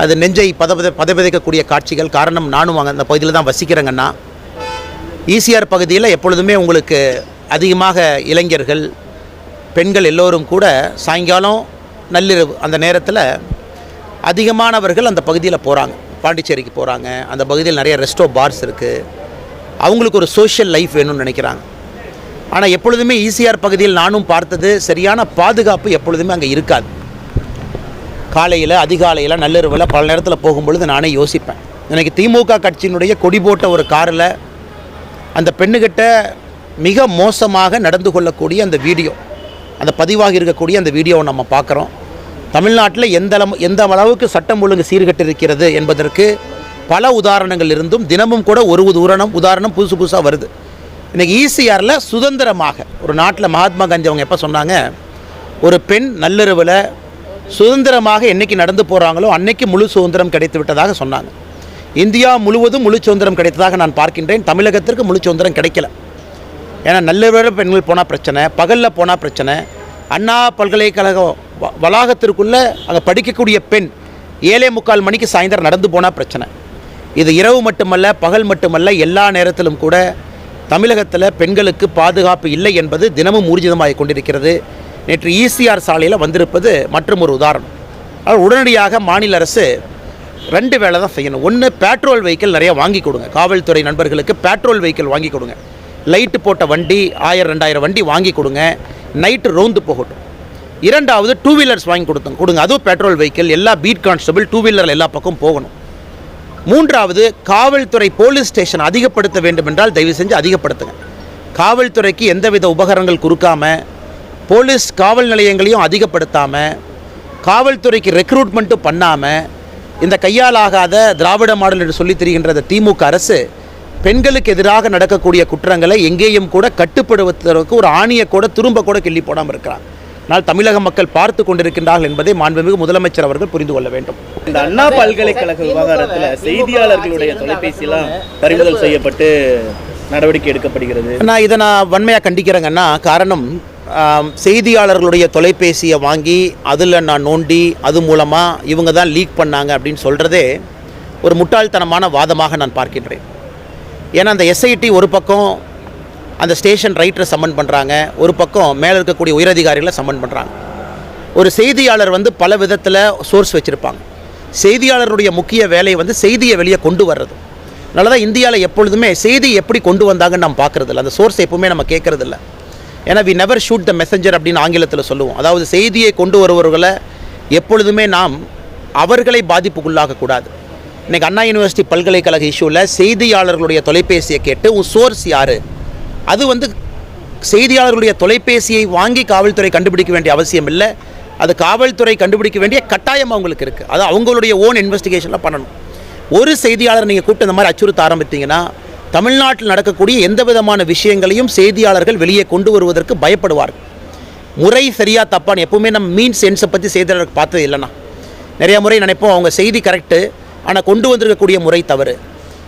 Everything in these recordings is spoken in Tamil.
அது நெஞ்சை பதவிதைக்கக்கூடிய காட்சிகள். காரணம், நானும் அங்கே அந்த பகுதியில் தான் வசிக்கிறேங்கன்னா. ஈசிஆர் பகுதியில் எப்பொழுதுமே உங்களுக்கு அதிகமாக இளைஞர்கள், பெண்கள் எல்லோரும் கூட சாயங்காலம் நள்ளிரவு அந்த நேரத்தில் அதிகமானவர்கள் அந்த பகுதியில் போகிறாங்க. பாண்டிச்சேரிக்கு போகிறாங்க. அந்த பகுதியில் நிறைய ரெஸ்டோ பார்ஸ் இருக்குது. அவங்களுக்கு ஒரு சோஷியல் லைஃப் வேணும்னு நினைக்கிறாங்க. ஆனால் எப்பொழுதுமே ஈசிஆர் பகுதியில் நானும் பார்த்தது, சரியான பாதுகாப்பு எப்பொழுதுமே அங்கே இருக்காது. காலையில், அதிகாலையில், நள்ளிரவில் பல நேரத்தில் போகும்பொழுது நானே யோசிப்பேன். எனக்கு திமுக கட்சியினுடைய கொடி போட்ட ஒரு காரில் அந்த பெண்ணுக்கிட்ட மிக மோசமாக நடந்து கொள்ளக்கூடிய அந்த வீடியோ, அந்த பதிவாகி இருக்கக்கூடிய அந்த வீடியோவை நம்ம பார்க்குறோம். தமிழ்நாட்டில் எந்த அளவுக்கு சட்டம் ஒழுங்கு சீர்கட்டு இருக்கிறது என்பதற்கு பல உதாரணங்கள் இருந்தும் தினமும் கூட ஒரு உதாரணம் புதுசாக வருது. இன்றைக்கி ஈசிஆரில் சுதந்திரமாக ஒரு நாட்டில் மகாத்மா காந்தி அவங்க எப்போ சொன்னாங்க, ஒரு பெண் நள்ளிரவில் சுதந்திரமாக என்றைக்கு நடந்து போகிறாங்களோ அன்னைக்கு முழு சுதந்திரம் கிடைத்து விட்டதாக சொன்னாங்க. இந்தியா முழுவதும் முழு சுதந்திரம் கிடைத்ததாக நான் பார்க்கின்றேன். தமிழகத்திற்கு முழு சுதந்திரம் கிடைக்கல. ஏன்னா நள்ளிரவில் பெண்கள் போனால் பிரச்சனை, பகலில் போனால் பிரச்சனை. அண்ணா பல்கலைக்கழகம் வளாகத்திற்குள்ளே அங்கே படிக்கக்கூடிய பெண் 7:45 மணிக்கு சாயந்தரம் நடந்து போனால் பிரச்சனை. இது இரவு மட்டுமல்ல, பகல் மட்டுமல்ல, எல்லா நேரத்திலும் கூட தமிழகத்தில் பெண்களுக்கு பாதுகாப்பு இல்லை என்பது தினமும் ஊர்ஜிதமாக கொண்டிருக்கிறது. நேற்று ஈசிஆர் சாலையில் வந்திருப்பது மற்றும் ஒரு உதாரணம். அது உடனடியாக மாநில அரசு 2 வேலை தான் செய்யணும். ஒன்று, பெட்ரோல் வெஹிக்கிள் நிறையா வாங்கி கொடுங்க. காவல்துறை நண்பர்களுக்கு பெட்ரோல் வெஹிக்கிள் வாங்கி கொடுங்க. லைட்டு போட்ட வண்டி 1000-2000 வண்டி வாங்கி கொடுங்க. நைட்டு ரோந்து போகட்டும். 2வது, 2 வீலர்ஸ் வாங்கி கொடுங்க. அதுவும் பெட்ரோல் வெஹிக்கிள், எல்லா பீட் கான்ஸ்டபிள் 2 வீலரில் எல்லா பக்கம் போகணும். 3வது, காவல்துறை போலீஸ் ஸ்டேஷன் அதிகப்படுத்த வேண்டும் என்றால் தயவு செஞ்சு அதிகப்படுத்துங்க. காவல்துறைக்கு எந்தவித உபகரணங்கள் கொடுக்காமல், போலீஸ் காவல் நிலையங்களையும் அதிகப்படுத்தாமல், காவல்துறைக்கு ரெக்ரூட்மெண்ட்டும் பண்ணாமல், இந்த கையாலாகாத திராவிட மாடல் என்று சொல்லி திரிகின்ற திமுக அரசு பெண்களுக்கு எதிராக நடக்கக்கூடிய குற்றங்களை எங்கேயும் கூட கட்டுப்படுவதற்கு ஒரு ஆணியை கூட துரும்ப கூட கிள்ளி போடாமல் இருக்கிறார். ஆனால் தமிழக மக்கள் பார்த்து கொண்டிருக்கின்றார்கள் என்பதை மாண்புமிகு முதலமைச்சர் அவர்கள் புரிந்து கொள்ள வேண்டும். இந்த அண்ணா பல்கலைக்கழக விவகாரத்தில் செய்தியாளர்களுடைய தொலைபேசியெல்லாம் பறிமுதல் செய்யப்பட்டு நடவடிக்கை எடுக்கப்படுகிறது. இதை நான் வன்மையாக கண்டிக்கிறேங்கன்னா, காரணம், செய்தியாளர்களுடைய தொலைபேசியை வாங்கி அதில் நான் நோண்டி அது மூலமாக இவங்க தான் லீக் பண்ணாங்க அப்படின்னு சொல்கிறதே ஒரு முட்டாள்தனமான வாதமாக நான் பார்க்கின்றேன். ஏன்னா அந்த எஸ்ஐடி ஒரு பக்கம் அந்த ஸ்டேஷன் ரைட்டரை சம்மன் பண்ணுறாங்க, ஒரு பக்கம் மேலே இருக்கக்கூடிய உயரதிகாரிகளை சம்மன் பண்ணுறாங்க. ஒரு செய்தியாளர் பல விதத்தில் சோர்ஸ் வச்சுருப்பாங்க. செய்தியாளருடைய முக்கிய வேலை செய்தியை வெளியே கொண்டு வர்றது. அதனால தான் இந்தியாவில் எப்பொழுதுமே செய்தி எப்படி கொண்டு வந்தாங்கன்னு நம்ம பார்க்குறதில்ல, அந்த சோர்ஸ் எப்பவுமே நம்ம கேட்குறதில்ல. ஏன்னா we never shoot the messenger அப்படின்னு ஆங்கிலத்தில் சொல்லுவோம். அதாவது செய்தியை கொண்டு வருபவர்களை எப்பொழுதுமே நாம் அவர்களை பாதிப்புக்குள்ளாகக்கூடாது. இன்றைக்கி அண்ணா யூனிவர்சிட்டி பல்கலைக்கழக இஷ்யூவில் செய்தியாளர்களுடைய தொலைபேசியை கேட்டு உன் சோர்ஸ் யார், அது செய்தியாளர்களுடைய தொலைபேசியை வாங்கி காவல்துறை கண்டுபிடிக்க வேண்டிய அவசியம் இல்லை. அது காவல்துறை கண்டுபிடிக்க வேண்டிய கட்டாயம் அவங்களுக்கு இருக்குது. அது அவங்களுடைய ஓன் இன்வெஸ்டிகேஷனில் பண்ணணும். ஒரு செய்தியாளர் நீங்கள் கூப்பிட்டு இந்த மாதிரி அச்சுறுத்த ஆரம்பித்தீங்கன்னா தமிழ்நாட்டில் நடக்கக்கூடிய எந்த விதமான விஷயங்களையும் செய்தியாளர்கள் வெளியே கொண்டு வருவதற்கு பயப்படுவார்கள். முறை சரியாக தப்பான்னு எப்பவுமே நம்ம மீன் சென்ஸை பற்றி செய்தியாளருக்கு பார்த்தது இல்லைன்னா. நிறைய முறை நினைப்போம் அவங்க செய்தி கரெக்டு, ஆனால் கொண்டு வந்திருக்கக்கூடிய முறை தவறு.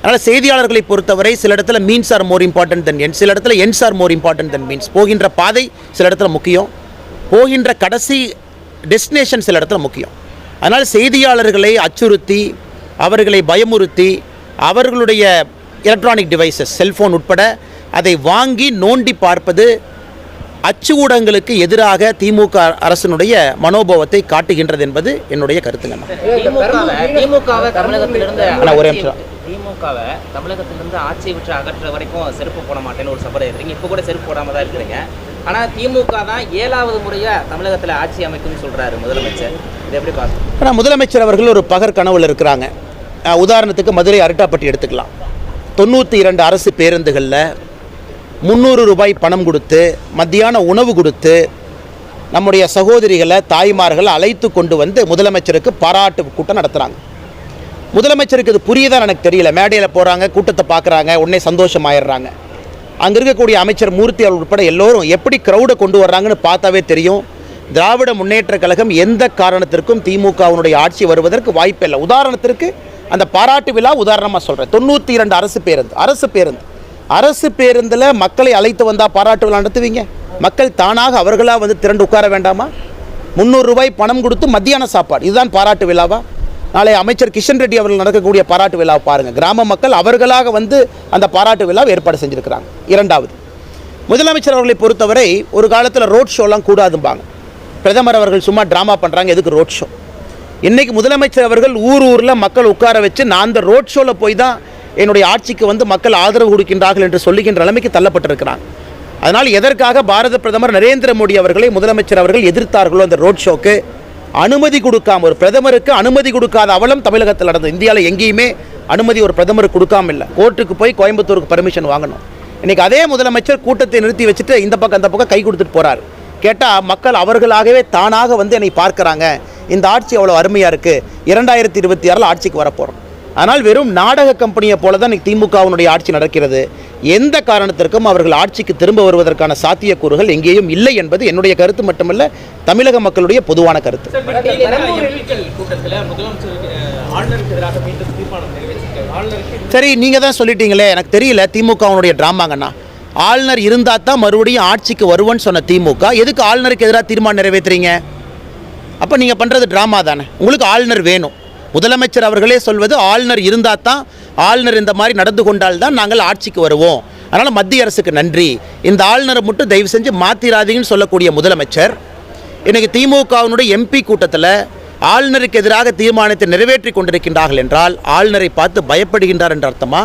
அதனால் செய்தியாளர்களை பொறுத்தவரை சில இடத்துல means R more important then ends, சில இடத்துல ends R more important then means. போகின்ற பாதை சில இடத்துல முக்கியம், போகின்ற கடைசி டெஸ்டினேஷன் சில இடத்துல முக்கியம். அதனால் செய்தியாளர்களை அச்சுறுத்தி, அவர்களை பயமுறுத்தி, அவர்களுடைய எலக்ட்ரானிக் டிவைசஸ், செல்ஃபோன் உட்பட அதை வாங்கி நோண்டி பார்ப்பது அச்சு ஊடகங்களுக்கு எதிராக திமுக அரசினுடைய மனோபாவத்தை காட்டுகின்றது என்பது என்னுடைய கருத்துங்க. திமுகவை தமிழகத்திலிருந்து ஆட்சியை விட்டு அகற்ற வரைக்கும் செருப்பு போட மாட்டேன்னு ஒரு சபதம் எடுக்கிறீங்க. இப்போ கூட செருப்பு போடாமல் தான் இருக்கிறீங்க. ஆனால் திமுக தான் 7வது முறையாக தமிழகத்தில் ஆட்சி அமைக்கும்னு சொல்கிறாரு முதலமைச்சர். இதை எப்படி பார்க்கணும்? ஆனால் முதலமைச்சர் அவர்கள் ஒரு பகற்கனவில் இருக்கிறாங்க. உதாரணத்துக்கு மதுரை அரட்டாப்பட்டி எடுத்துக்கலாம். 92 அரசு பேருந்துகளில் 300 ரூபாய் பணம் கொடுத்து, மத்தியான உணவு கொடுத்து, நம்முடைய சகோதரிகளை, தாய்மார்களை அழைத்து கொண்டு முதலமைச்சருக்கு பாராட்டு கூட்டம் நடத்துகிறாங்க. முதலமைச்சருக்கு இது புரியுதான்னு எனக்கு தெரியல. மேடையில் போகிறாங்க, கூட்டத்தை பார்க்குறாங்க, உடனே சந்தோஷமாயிடுறாங்க. அங்கே இருக்கக்கூடிய அமைச்சர் மூர்த்தி அவர்கள் உட்பட எல்லோரும் எப்படி க்ரௌடை கொண்டு வர்றாங்கன்னு பார்த்தாவே தெரியும். திராவிட முன்னேற்ற கழகம் எந்த காரணத்திற்கும் திமுகவினுடைய ஆட்சி வருவதற்கு வாய்ப்பு இல்லை. உதாரணத்திற்கு அந்த பாராட்டு விழா உதாரணமாக சொல்கிறேன். 92 அரசு பேருந்தில் மக்களை அழைத்து வந்தால் பாராட்டு விழா நடத்துவீங்க? மக்கள் தானாக அவர்களாக திரண்டு உட்கார வேண்டாமா? 300 ரூபாய் பணம் கொடுத்து மத்தியான சாப்பாடு, இதுதான் பாராட்டு விழாவா? நாளை அமைச்சர் கிஷன் ரெட்டி அவர்கள் நடக்கக்கூடிய பாராட்டு விழாவை பாருங்கள். கிராம மக்கள் அவர்களாக வந்து அந்த பாராட்டு விழாவை ஏற்பாடு செஞ்சுருக்கிறாங்க. இரண்டாவது, முதலமைச்சர் அவர்களை பொறுத்தவரை ஒரு காலத்தில் ரோட் ஷோலாம் கூடாதும்பாங்க. பிரதமர் அவர்கள் சும்மா ட்ராமா பண்ணுறாங்க, எதுக்கு ரோட் ஷோ? இன்றைக்கி முதலமைச்சர் அவர்கள் ஊரில் மக்கள் உட்கார வச்சு நான் அந்த ரோட் ஷோவில் போய் தான் என்னுடைய ஆட்சிக்கு வந்து மக்கள் ஆதரவு கொடுக்கின்றார்கள் என்று சொல்லுகின்ற நிலைமைக்கு தள்ளப்பட்டிருக்கிறாங்க. அதனால் எதற்காக பாரத பிரதமர் நரேந்திர மோடி அவர்களை முதலமைச்சர் அவர்கள் எதிர்த்தார்களோ அந்த ரோட் ஷோக்கு அனுமதி கொடுக்காம, ஒரு பிரதமருக்கு அனுமதி கொடுக்காத அவலம் தமிழகத்தில் நடந்தது. இந்தியாவில் எங்கேயுமே அனுமதி ஒரு பிரதமருக்கு கொடுக்காம இல்லை. கோர்ட்டுக்கு போய் கோயம்புத்தூருக்கு பர்மிஷன் வாங்கணும். இன்றைக்கி அதே முதலமைச்சர் கூட்டத்தை நிறுத்தி வச்சுட்டு இந்த பக்கம் அந்த பக்கம் கை கொடுத்துட்டு போகிறார். கேட்டால் மக்கள் அவர்களாகவே தானாக வந்து என்னை பார்க்குறாங்க, இந்த ஆட்சி அவ்வளோ அருமையாக இருக்குது, 2026 ஆட்சிக்கு வரப்போகிறோம். ஆனால் வெறும் நாடக கம்பெனியை போல தான் இன்றைக்கி திமுகவினுடைய ஆட்சி நடக்கிறது. எந்த காரணத்திற்கும் அவர்கள் ஆட்சிக்கு திரும்ப வருவதற்கான சாத்தியக்கூறுகள் எங்கேயும் இல்லை என்பது என்னுடைய கருத்து மட்டுமல்ல, தமிழக மக்களுடைய பொதுவான கருத்து. சரி, நீங்கள் தான் சொல்லிட்டீங்களே, எனக்கு தெரியல திமுகவினுடைய ட்ராமாங்கண்ணா. ஆளுநர் இருந்தால் தான் மறுபடியும் ஆட்சிக்கு வருவோன்னு சொன்ன திமுக எதுக்கு ஆளுநருக்கு எதிராக தீர்மானம் நிறைவேற்றுறீங்க? அப்போ நீங்கள் பண்ணுறது ட்ராமா தானே. உங்களுக்கு ஆளுநர் வேணும். முதலமைச்சர் அவர்களே சொல்வது ஆளுநர் இருந்தால் தான், ஆளுநர் இந்த மாதிரி நடந்து கொண்டால் தான் நாங்கள் ஆட்சிக்கு வருவோம். அதனால் மத்திய அரசுக்கு நன்றி, இந்த ஆளுநரை மட்டும் தயவு செஞ்சு மாற்றிராதீங்கன்னு சொல்லக்கூடிய முதலமைச்சர் இன்றைக்கி திமுகவினுடைய எம்பி கூட்டத்தில் ஆளுநருக்கு எதிராக தீர்மானத்தை நிறைவேற்றி கொண்டிருக்கின்றார்கள் என்றால் ஆளுநரை பார்த்து பயப்படுகின்றார் என்ற அர்த்தமா?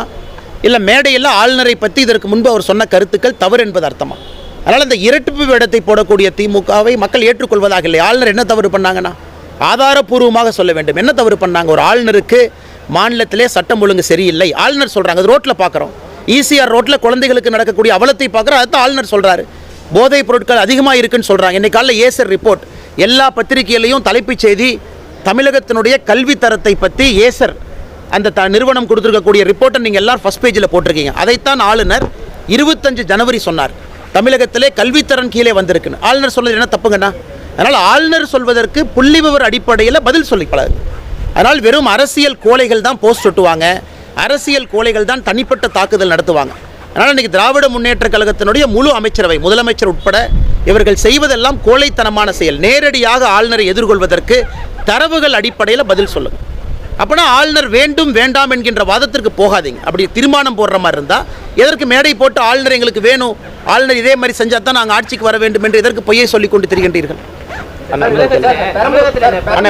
இல்லை மேடையில் ஆளுநரை பற்றி இதற்கு முன்பு அவர் சொன்ன கருத்துக்கள் தவறு என்பது அர்த்தமா? அதனால் இந்த இரட்டிப்பு வேடத்தை போடக்கூடிய திமுகவை மக்கள் ஏற்றுக்கொள்வதாக இல்லை. ஆளுநர் என்ன தவறு பண்ணாங்கன்னா ஆதாரப்பூர்வமாக சொல்ல வேண்டும். என்ன தவறு பண்ணாங்க? ஒரு ஆளுநருக்கு மாநிலத்திலே சட்டம் ஒழுங்கு சரியில்லை ஆளுநர் சொல்கிறாங்க. அது ரோட்டில் பார்க்குறோம். ஈசிஆர் ரோட்டில் குழந்தைகளுக்கு நடக்கக்கூடிய அவலத்தை பார்க்குறோம். அதுதான் ஆளுநர் சொல்கிறாரு. போதைப் பொருட்கள் அதிகமாக இருக்குன்னு சொல்கிறாங்க. இன்றைக்கு காலையில் ஏசர் ரிப்போர்ட் எல்லா பத்திரிகையிலையும் தலைப்புச் செய்தி தமிழகத்தினுடைய கல்வி தரத்தை பற்றி ஏசர் அந்த நிறுவனம் கொடுத்துருக்கக்கூடிய ரிப்போர்ட்டை நீங்கள் எல்லோரும் ஃபஸ்ட் பேஜில் போட்டிருக்கீங்க. அதைத்தான் ஆளுநர் 25 ஜனவரி சொன்னார். தமிழகத்திலே கல்வித்தரம் கீழே வந்திருக்குன்னு. ஆளுநர் சொல்வது என்ன தப்புங்கண்ணா? அதனால் ஆளுநர் சொல்வதற்கு புள்ளிவிவர அடிப்படையில் பதில் சொல்லிப்படாது. அதனால் வெறும் அரசியல் கோழைகள் தான் போஸ்ட் ஒட்டுவாங்க, அரசியல் கோழைகள் தான் தனிப்பட்ட தாக்குதல் நடத்துவாங்க. அதனால் இன்றைக்கி திராவிட முன்னேற்றக் கழகத்தினுடைய முழு அமைச்சரவை, முதலமைச்சர் உட்பட இவர்கள் செய்வதெல்லாம் கோழைத்தனமான செயல். நேரடியாக ஆளுநரை எதிர்கொள்வதற்கு தரவுகள் அடிப்படையில் பதில் சொல்லுங்கள். அப்படின்னா ஆளுநர் வேண்டும் வேண்டாம் என்கின்ற வாதத்திற்கு போகாதீங்க. அப்படி தீர்மானம் போடுற மாதிரி இருந்தால் எதற்கு மேடை போட்டு ஆளுநர் எங்களுக்கு வேணும், ஆளுநர் இதே மாதிரி செஞ்சால் தான் நாங்கள் ஆட்சிக்கு வர வேண்டும் என்று எதற்கு பொய்யை சொல்லிக் கொண்டு திரிகின்றீர்கள்?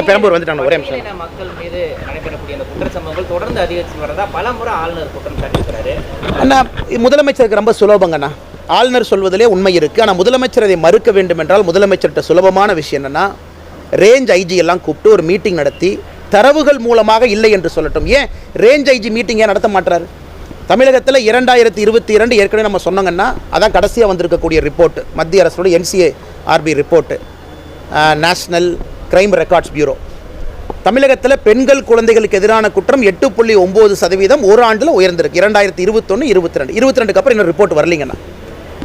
பெரம்பூர் வந்துட்டாங்க. ஒரே நிமிஷம். மக்கள் மீது நடைபெறக்கூடிய அந்த குற்றச்சம்பவங்கள் தொடர்ந்து அதிகரித்து வரதா பல முறை ஆளுநர் குற்றம் சாட்டியிருக்கிறாரு. அண்ணா, முதலமைச்சருக்கு ரொம்ப சுலபங்கண்ணா. ஆளுநர் சொல்வதிலே உண்மை இருக்குது. ஆனால் முதலமைச்சர் அதை மறுக்க வேண்டும் என்றால் முதலமைச்சர்கிட்ட சுலபமான விஷயம் என்னென்னா, ரேஞ்ச் ஐஜி எல்லாம் கூப்பிட்டு ஒரு மீட்டிங் நடத்தி தரவுகள் மூலமாக இல்லை என்று சொல்லட்டும். ஏன் ரேஞ்ச் ஐஜி மீட்டிங் ஏன் நடத்த மாட்டார்? தமிழகத்தில் 2022 ஏற்கனவே நம்ம சொன்னோங்கன்னா அதான் கடைசியாக வந்திருக்கக்கூடிய ரிப்போர்ட்டு, மத்திய அரசோட NCARB report, national crime records bureau. தமிழகத்தில் பெண்கள் குழந்தைகளுக்கு எதிரான குற்றம் 8.9% ஒரு ஆண்டில் உயர்ந்திருக்கு. 2021, 22 அப்புறம் இன்னும் ரிப்போர்ட் வரலீங்கன்னா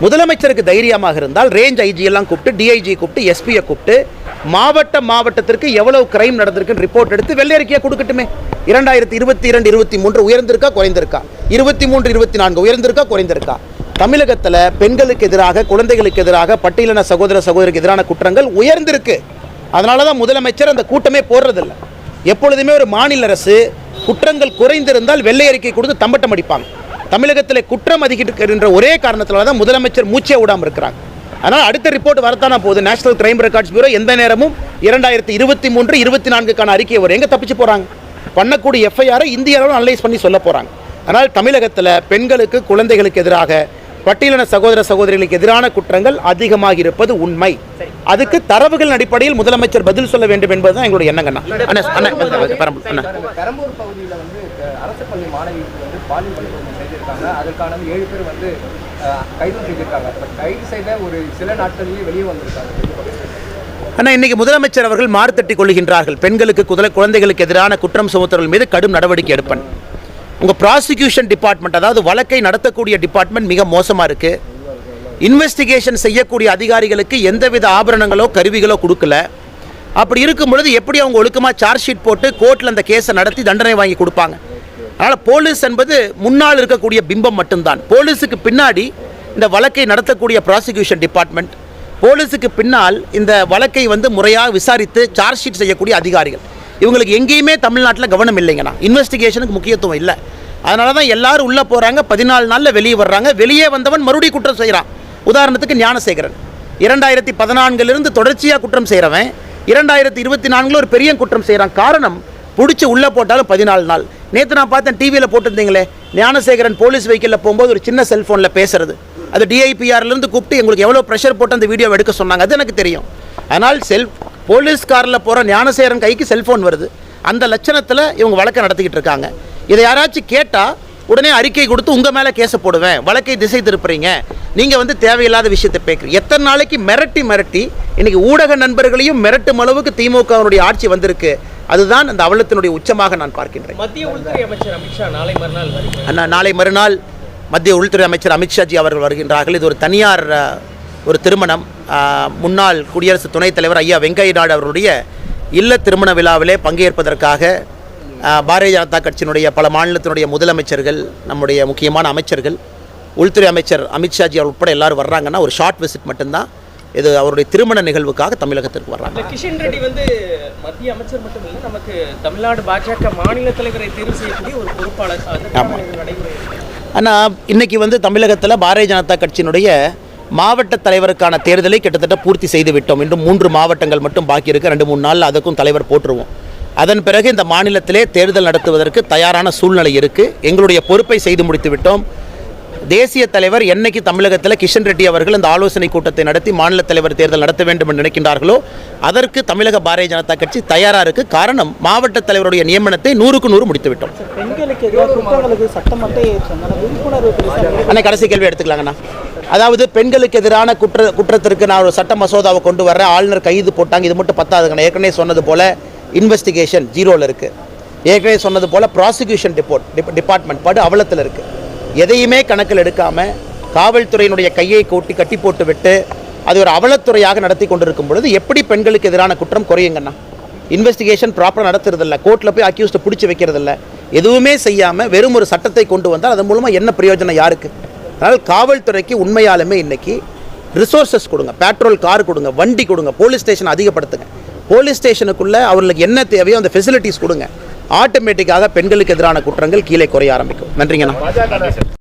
முதலமைச்சருக்கு தைரியமாக இருந்தால் ரேஞ்ச் ஐஜி எல்லாம் கூப்பிட்டு, டிஐஜி கூப்பிட்டு, எஸ்பியை கூப்பிட்டு மாவட்டத்திற்கு எவ்வளவு கிரைம் நடந்திருக்குன்னு ரிப்போர்ட் எடுத்து வெள்ளை அறிக்கையாக கொடுக்கட்டுமே. 2022, 23 உயர்ந்திருக்கா குறைந்திருக்கா? 23, 24 உயர்ந்திருக்கா குறைந்திருக்கா? தமிழகத்தில் பெண்களுக்கு எதிராக, குழந்தைகளுக்கு எதிராக, பட்டியலின சகோதரருக்கு எதிரான குற்றங்கள் உயர்ந்திருக்கு. அதனால தான் முதலமைச்சர் அந்த கூட்டமே போடுறதில்லை. எப்பொழுதுமே ஒரு மாநில அரசு குற்றங்கள் குறைந்திருந்தால் வெள்ளை அறிக்கை கொடுத்து தம்பட்டம் அடிப்பாங்க. தமிழகத்தில் குற்றம் அதிகரிக்கின்ற ஒரே காரணத்தினால தான் முதலமைச்சர் மூச்சே விடாமல் இருக்கிறாங்க. அதனால் அடுத்த ரிப்போர்ட் வரத்தானா போகுது. நேஷனல் கிரைம் ரெக்கார்ட்ஸ் பியூரோ எந்த நேரமும் 2023, 24க்கான அறிக்கை வரும். எங்கே தப்பிச்சு போகிறாங்க? பண்ணக்கூடிய எஃப்ஐஆரை இந்திய அளவில் அனலைஸ் பண்ணி சொல்ல போகிறாங்க. அதனால் தமிழகத்தில் பெண்களுக்கு, குழந்தைகளுக்கு எதிராக, பட்டியலின சகோதரிகளுக்கு எதிரான குற்றங்கள் அதிகமாக இருப்பது உண்மை. அதுக்கு தரவுகள் அடிப்படையில் முதலமைச்சர் பதில் சொல்ல வேண்டும் என்பதுதான் எங்களுடைய எண்ணங்கண்ணா. பெரம்பூர் பகுதியில் அரசு பள்ளி மாணவிக்கு பாலியல் வன்கொடுமை செய்திருக்காங்க. அதற்கான 7 பேர் கைது செய்திருக்காங்க. கைது செய்த ஒரு சில நாட்களிலேயே வெளியே வந்திருக்காங்க. ஆனால் இன்றைக்கி முதலமைச்சர் அவர்கள் மாறுதட்டி கொள்கின்றார்கள். பெண்களுக்கு, குழந்தைகளுக்கு எதிரான குற்றம் சுமத்துவர்கள் மீது கடும் நடவடிக்கை எடுப்பேன். உங்கள் ப்ராசிக்யூஷன் டிபார்ட்மெண்ட், அதாவது வழக்கை நடத்தக்கூடிய டிபார்ட்மெண்ட் மிக மோசமாக இருக்குது. இன்வெஸ்டிகேஷன் செய்யக்கூடிய அதிகாரிகளுக்கு எந்தவித ஆபரணங்களோ கருவிகளோ கொடுக்கல. அப்படி இருக்கும் பொழுது எப்படி அவங்க ஒழுக்கமாக சார்ஜ் ஷீட் போட்டு கோர்ட்டில் அந்த கேஸை நடத்தி தண்டனை வாங்கி கொடுப்பாங்க? அதனால் போலீஸ் என்பது முன்னால் இருக்கக்கூடிய பிம்பம் மட்டும்தான். போலீஸுக்கு பின்னாடி இந்த வழக்கை நடத்தக்கூடிய ப்ராசிக்யூஷன் டிபார்ட்மெண்ட், போலீஸுக்கு பின்னால் இந்த வழக்கை வந்து முறையாக விசாரித்து சார்ஜ் ஷீட் செய்யக்கூடிய அதிகாரிகள். இவங்களுக்கு எங்கேயுமே தமிழ்நாட்டில் கவனம் இல்லைங்கண்ணா. இன்வெஸ்டிகேஷனுக்கு முக்கியத்துவம் இல்லை. அதனால தான் எல்லாரும் உள்ளே போகிறாங்க, 14 நாளில் வெளியே வர்றாங்க. வெளியே வந்தவன் மறுபடியும் குற்றம் செய்கிறான். உதாரணத்துக்கு ஞானசேகரன் 2014 தொடர்ச்சியாக குற்றம் செய்கிறவன் 2024 ஒரு பெரிய குற்றம் செய்கிறான். காரணம், பிடிச்சி உள்ளே போட்டாலும் 14 நாள். நேற்று நான் பார்த்தேன், டிவியில் போட்டிருந்தீங்களே, ஞானசேகரன் போலீஸ் வெஹிக்கிளில் போகும்போது ஒரு சின்ன செல்ஃபோனில் பேசுறது, அது டிஐபிஆர்லேருந்து கூப்பிட்டு எங்களுக்கு எவ்வளோ ப்ரெஷர் போட்டு அந்த வீடியோவை எடுக்க சொன்னாங்க. அது எனக்கு தெரியும். அதனால் போலீஸ் காரில் போகிற ஞானசேகரன் கைக்கு செல்ஃபோன் வருது. அந்த லட்சணத்தில் இவங்க வழக்கை நடத்திக்கிட்டு இருக்காங்க. இதை யாராச்சும் கேட்டால் உடனே அறிக்கை கொடுத்து உங்கள் மேலே கேஸை போடுவேன், வழக்கை திசை திருப்புறீங்க, நீங்கள் வந்து தேவையில்லாத விஷயத்தை பேக்குறீங்க. எத்தனை நாளைக்கு மிரட்டி இன்றைக்கி ஊடக நண்பர்களையும் மிரட்டும் அளவுக்கு திமுகவினுடைய ஆட்சி வந்திருக்கு. அதுதான் அந்த அவலத்தினுடைய உச்சமாக நான் பார்க்கின்றேன். மத்திய உள்துறை அமைச்சர் அமித்ஷா நாளை மறுநாள் வருகிறார். அண்ணா, நாளை மறுநாள் மத்திய உள்துறை அமைச்சர் அமித்ஷாஜி அவர்கள் வருகின்றார்கள். இது ஒரு தனியார் ஒரு திருமணம். முன்னாள் குடியரசு துணைத் தலைவர் ஐயா வெங்கையா நாயுடு அவர்களுடைய இல்ல திருமண விழாவிலே பங்கேற்பதற்காக பாரதிய ஜனதா கட்சியினுடைய பல மாநிலத்தினுடைய முதலமைச்சர்கள், நம்முடைய முக்கியமான அமைச்சர்கள், உள்துறை அமைச்சர் அமித்ஷாஜி அவர் உட்பட எல்லாரும் வர்றாங்கன்னா ஒரு ஷார்ட் விசிட் மட்டும்தான். இது அவருடைய திருமண நிகழ்வுக்காக தமிழகத்திற்கு வர்றாங்க. கிஷன் ரெட்டி வந்து மத்திய அமைச்சர் மட்டும் இல்லை, நமக்கு தமிழ்நாடு பாஜக மாநில தலைவரை தேர்வு செய்யக்கூடிய ஒரு பொறுப்பாளர். நடைமுறை ஆனால் இன்னைக்கு வந்து தமிழகத்தில் பாரதிய ஜனதா கட்சியினுடைய மாவட்ட தலைவருக்கான தேர்தலை கிட்டத்தட்ட பூர்த்தி செய்து விட்டோம். இன்னும் 3 மாவட்டங்கள் மட்டும் பாக்கி இருக்குது. 2-3 நாளில் அதுக்கும் தலைவர் போட்டுருவோம். அதன் பிறகு இந்த மாநிலத்திலே தேர்தல் நடத்துவதற்கு தயாரான சூழ்நிலை இருக்குது. எங்களுடைய பொறுப்பை செய்து முடித்து விட்டோம். தேசிய தலைவர் என்னைக்கு தமிழகத்தில் கிஷன் ரெட்டி அவர்கள் இந்த ஆலோசனை கூட்டத்தை நடத்தி மாநில தலைவர் தேர்தல் நடத்த வேண்டும் என்று நினைக்கின்றார்களோ அதற்கு தமிழக பாரதிய ஜனதா கட்சி தயாராக இருக்குது. காரணம், மாவட்ட தலைவருடைய நியமனத்தை 100க்கு 100 முடித்து விட்டோம். அண்ணா, கடைசி கேள்வி எடுத்துக்கலாங்கண்ணா. அதாவது பெண்களுக்கு எதிரான குற்றத்திற்கு நான் ஒரு சட்ட மசோதாவை கொண்டு வர்றேன், ஆளுநர் கைது போட்டாங்க, இது மட்டும் பத்தாதுங்கண்ணா. ஏற்கனவே சொன்னது போல் இன்வெஸ்டிகேஷன் 0ல் இருக்குது. ஏற்கனவே சொன்னது போல் ப்ராசிக்யூஷன் டிபார்ட்மெண்ட் படு அவலத்தில் இருக்குது. எதையுமே கணக்கில் எடுக்காமல் காவல்துறையினுடைய கையை கட்டி போட்டு விட்டு அது ஒரு அவலத்துறையாக நடத்தி கொண்டிருக்கும் பொழுது எப்படி பெண்களுக்கு எதிரான குற்றம் குறையுங்கண்ணா? இன்வெஸ்டிகேஷன் ப்ராப்பராக நடத்துறதில்ல, கோர்ட்டில் போய் அக்யூஸ்ட்டை பிடிச்சி வைக்கிறதில்ல, எதுவுமே செய்யாமல் வெறும் ஒரு சட்டத்தை கொண்டு வந்தால் அதன் மூலமாக என்ன பிரயோஜனம் யாருக்கு? அதனால் காவல்துறைக்கு உண்மையாலுமே இன்றைக்கி ரிசோர்ஸஸ் கொடுங்க, பெட்ரோல் கார் கொடுங்க, வண்டி கொடுங்க, போலீஸ் ஸ்டேஷன் அதிகப்படுத்துங்க. போலீஸ் ஸ்டேஷனுக்குள்ளே அவர்களுக்கு என்ன தேவையோ அந்த ஃபெசிலிட்டிஸ் கொடுங்க. ஆட்டோமேட்டிக்காக பெண்களுக்கு எதிரான குற்றங்கள் கீழே குறைய ஆரம்பிக்கும். நன்றிங்கண்ணா.